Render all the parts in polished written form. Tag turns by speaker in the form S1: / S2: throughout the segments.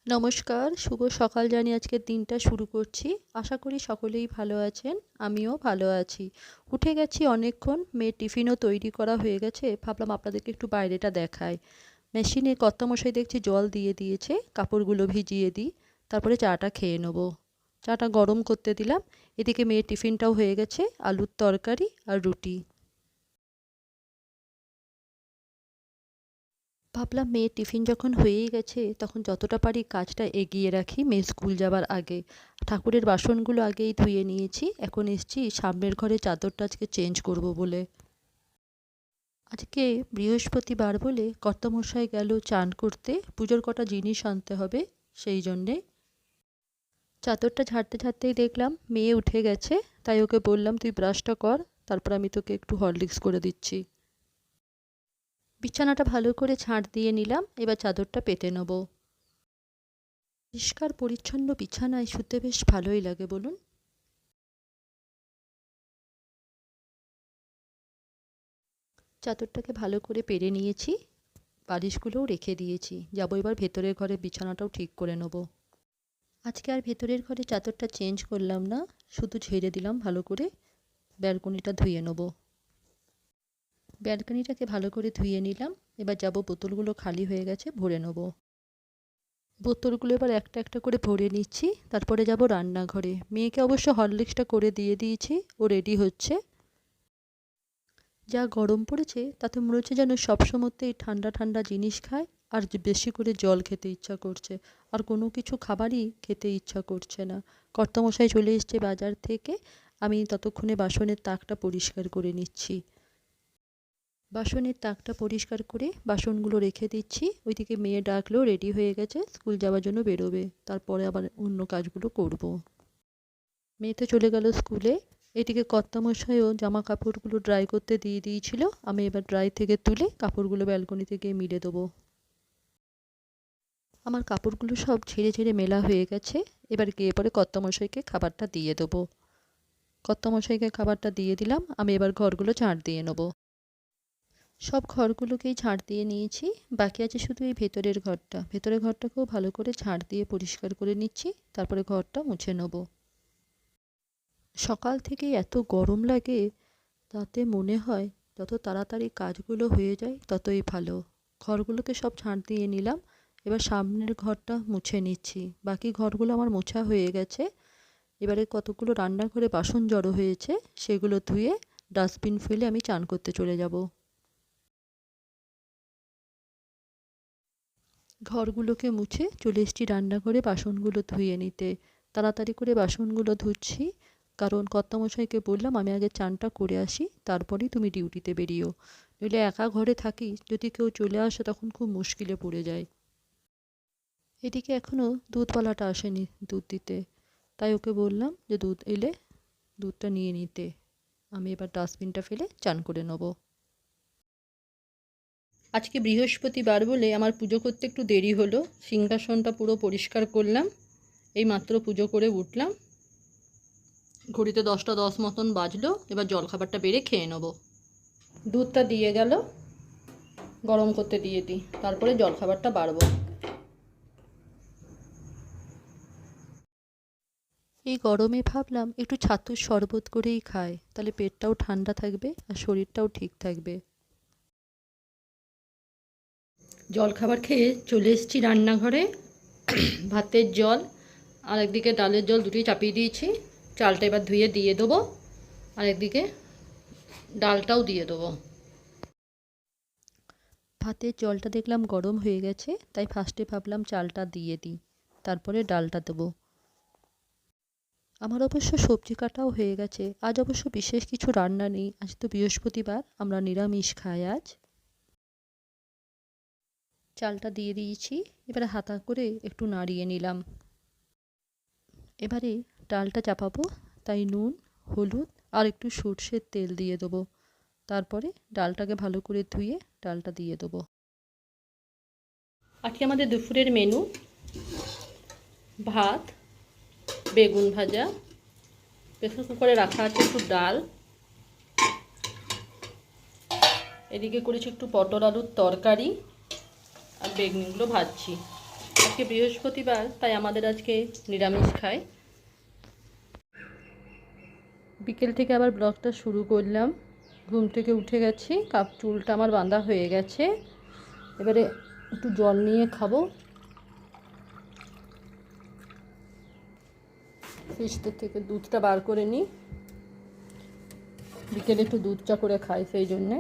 S1: নমস্কার, শুভ সকাল জানিয়ে আজকের দিনটা শুরু করছি। আশা করি সকলেই ভালো আছেন, আমিও ভালো আছি। উঠে গেছি অনেকক্ষণ, মেয়ের টিফিনও তৈরি করা হয়ে গেছে। ভাবলাম আপনাদেরকে একটু বাইরেটা দেখাই। মেশিনে কর্তামশাই দেখছি জল দিয়ে দিয়েছে, কাপড়গুলো ভিজিয়ে দিই, তারপরে চাটা খেয়ে নেবো। চাটা গরম করতে দিলাম। এদিকে মেয়ের টিফিনটাও হয়ে গেছে, আলুর তরকারি আর রুটি। ভাবলাম মেয়ের টিফিন যখন হয়েই গেছে তখন যতটা পারি কাজটা এগিয়ে রাখি মেয়ে স্কুল যাবার আগে। ঠাকুরের বাসনগুলো আগেই ধুয়ে নিয়েছি, এখন এসছি সামনের ঘরে চাদরটা আজকে চেঞ্জ করব বলে। আজকে বৃহস্পতিবার বলে কর্তামশাই গেল চান করতে, পুজোর কটা জিনিস আনতে হবে, সেই জন্যে। চাদরটা ঝাড়তে ঝাড়তেই দেখলাম মেয়ে উঠে গেছে, তাই ওকে বললাম তুই ব্রাশটা কর, তারপর আমি তোকে একটু হরলিক্স করে দিচ্ছি। বিছানাটা ভালো করে ঝাঁট দিয়ে নিলাম, এবার চাদরটা পেতে নেব। পরিষ্কার পরিচ্ছন্ন বিছানায় শুতে বেশ ভালোই লাগে বলুন। চাদরটাকে ভালো করে পেরে নিয়েছি, বালিশগুলোও রেখে দিয়েছি। যাবো এবার ভেতরের ঘরে, বিছানাটাও ঠিক করে নেব। আজকে আর ভেতরের ঘরে চাদরটা চেঞ্জ করলাম না, শুধু ঝেড়ে দিলাম ভালো করে। ব্যালকনিটা ধুয়ে নেব। ব্যালকনিটাকে ভালো করে ধুয়ে নিলাম। এবার যাব, বোতলগুলো খালি হয়ে গেছে, ভরে নেব। বোতলগুলো এবার একটা একটা করে ভরে নিচ্ছি, তারপরে যাব রান্নাঘরে। মেয়েকে অবশ্য হরলিক্সটা করে দিয়ে দিয়েছি, ও রেডি হচ্ছে। যা গরম পড়েছে তাতে মনে হচ্ছে যেন সবসময়তেই ঠান্ডা ঠান্ডা জিনিস খায়, আর বেশি করে জল খেতে ইচ্ছা করছে, আর কোনো কিছু খাবারই খেতে ইচ্ছা করছে না। কর্তামশাই চলে এসছে বাজার থেকে, আমি ততক্ষণে বাসনের তাকটা পরিষ্কার করে নিচ্ছি। বাসনের তাকটা পরিষ্কার করে বাসনগুলো রেখে দিচ্ছি। ওইদিকে মেয়ে ডাকলেও রেডি হয়ে গেছে, স্কুল যাওয়ার জন্য বেরোবে, তারপরে আবার অন্য কাজগুলো করব। মেয়ে তো চলে গেল স্কুলে। এদিকে কর্তামশাইও জামা কাপড়গুলো ড্রাই করতে দিয়ে দিয়েছিল, আমি এবার ড্রাই থেকে তুলে কাপড়গুলো ব্যালকনিতে গিয়ে মিলে দেবো। আমার কাপড়গুলো সব ঝেড়ে ঝেড়ে মেলা হয়ে গেছে, এবার গিয়ে পরে কর্তামশাইকে খাবারটা দিয়ে দেবো। কর্তামশাইকে খাবারটা দিয়ে দিলাম, আমি এবার ঘরগুলো ঝাঁট দিয়ে নেবো। সব ঘরগুলোকেই ঝাঁট দিয়ে নিয়েছি, বাকি আছে শুধু এই ভেতরের ঘরটা। ভেতরের ঘরটাকেও ভালো করে ঝাঁট দিয়ে পরিষ্কার করে নিচ্ছি, তারপরে ঘরটা মুছে নেবো। সকাল থেকেই এত গরম লাগে, তাতে মনে হয় যত তাড়াতাড়ি কাজগুলো হয়ে যায় ততই ভালো। ঘরগুলোকে সব ঝাঁট দিয়ে নিলাম, এবার সামনের ঘরটা মুছে নিচ্ছি। বাকি ঘরগুলো আমার মোছা হয়ে গেছে। এবারে কতগুলো রান্নাঘরে বাসন জড়ো হয়েছে, সেগুলো ধুয়ে ডাস্টবিন ফেলে আমি চান করতে চলে যাব। ঘরগুলোকে মুছে চলে এসেছি রান্নাঘরে বাসনগুলো ধুয়ে নিতে। তাড়াতাড়ি করে বাসনগুলো ধুচ্ছি, কারণ কর্তামশাইকে বললাম আমি আগে চানটা করে আসি, তারপরেই তুমি ডিউটিতে বেরিও। নইলে একা ঘরে থাকি, যদি কেউ চলে আসে তখন খুব মুশকিলে পড়ে যায়। এদিকে এখনও দুধওয়ালাটা আসেনি দুধ দিতে, তাই ওকে বললাম যে দুধ এলে দুধটা নিয়ে নিতে। আমি এবার ডাস্টবিনটা ফেলে চান করে নেব। আজকে বৃহস্পতিবার বলে আমার পুজো করতে একটু দেরি হলো। সিংহাসনটা পুরো পরিষ্কার করলাম, এই মাত্র পুজো করে উঠলাম। ঘড়িতে 10টা 10 মতন বাজলো, এবার জলখাবারটা বেড়ে খেয়ে নেব। দুধটা দিয়ে গেল, গরম করতে দিয়ে দিই, তারপরে জলখাবারটা বাড়বো। এই গরমে ভাবলাম একটু ছাতুর শরবত করেই খাই, তাহলে পেটটাও ঠান্ডা থাকবে আর শরীরটাও ঠিক থাকবে। জলখাবার খেয়ে চলে এসেছি রান্নাঘরে। ভাতের জল আর একদিকে ডালের জল দুটোই চাপিয়ে দিয়েছি। চালটা এবার ধুয়ে দিয়ে দেবো, আর একদিকে ডালটাও দিয়ে দেবো। ভাতের জলটা দেখলাম গরম হয়ে গেছে, তাই ফার্স্টে ভাবলাম চালটা দিয়ে দিই, তারপরে ডালটা দেবো। আমার অবশ্য সবজি কাটাও হয়ে গেছে, আজ অবশ্য বিশেষ কিছু রান্না নেই, আজ তো বৃহস্পতিবার, আমরা নিরামিষ খাই আজ। চালটা দিয়ে দিয়েছি, এবারে হাতা করে একটু নাড়িয়ে নিলাম। এবারে ডালটা চাপাবো, তাই নুন, হলুদ আর একটু সর্ষের তেল দিয়ে দেবো। তারপরে ডালটাকে ভালো করে ধুয়ে ডালটা দিয়ে দেবো। আজকে আমাদের দুপুরের মেনু ভাত, বেগুন ভাজা, প্রেসার কুকারে রাখা আছে একটু ডাল, এদিকে করেছি একটু পটল আলুর তরকারি, আর বেগুনগুলো ভাজছি। আজকে বৃহস্পতিবার, তাই আমাদের আজকে নিরামিষ খাই। বিকেল থেকে আবার ব্লগটা শুরু করলাম। ঘুম থেকে উঠে গেছি, চুলটা আমার বাঁধা হয়ে গেছে। এবারে একটু জল নিয়ে খাবো। ফ্রিজটার থেকে দুধটা বার করে নিই, বিকেলে একটু দুধ চা করে খাই, সেই জন্যে।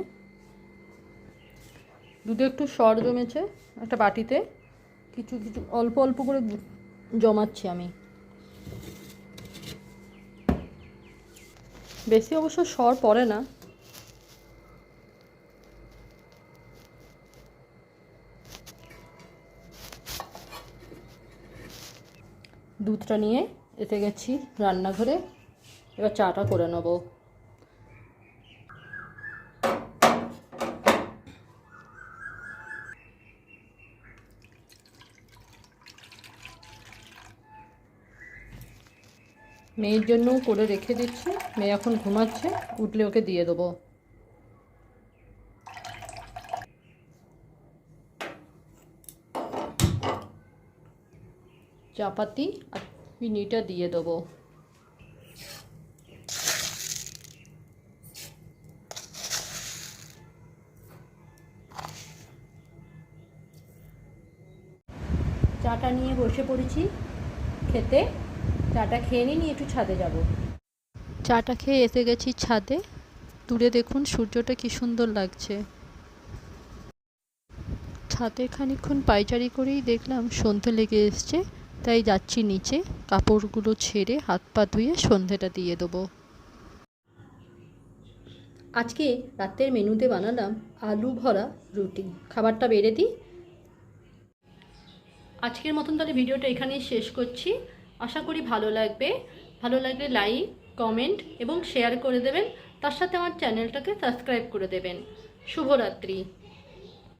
S1: দুধে একটু সর জমেছে একটা বাটিতে, কিছু কিছু অল্প অল্প করে জমাচ্ছি আমি। বেশি অবশ্য সর পড়ে না। দুধটা নিয়ে এসে গেছি রান্নাঘরে, এবার চাটা করে নেব। মেয়ের জন্যও করে রেখে দিচ্ছি, মেয়ে এখন ঘুমাচ্ছে, উঠলে ওকে দিয়ে দেবো। চাপাতি আর চিনিটা দিয়ে দেবো। চাটা নিয়ে বসে পড়েছি খেতে। চাটা খেয়ে নিয়ে একটু ছাদে যাব। চাটা খেয়ে এসে গেছি ছাদে। দূরে দেখুন সূর্যটা কি সুন্দর লাগছে। ছাদে খানিকক্ষণ পায়চারি করেই দেখলাম সন্ধে লেগে এসছে, তাই যাচ্ছি নিচে, কাপড়গুলো ছেড়ে হাত পা ধুয়ে সন্ধেটা দিয়ে দেবো। আজকে রাতের মেনুতে বানালাম আলু ভরা রুটি। খাবারটা বেড়ে দিই। আজকের মতন তাহলে ভিডিওটা এখানেই শেষ করছি। আশা করি ভালো লাগবে। ভালো লাগলে লাইক, কমেন্ট এবং শেয়ার করে দেবেন। তার সাথে আমার চ্যানেলটাকে সাবস্ক্রাইব করে দেবেন। শুভরাত্রি।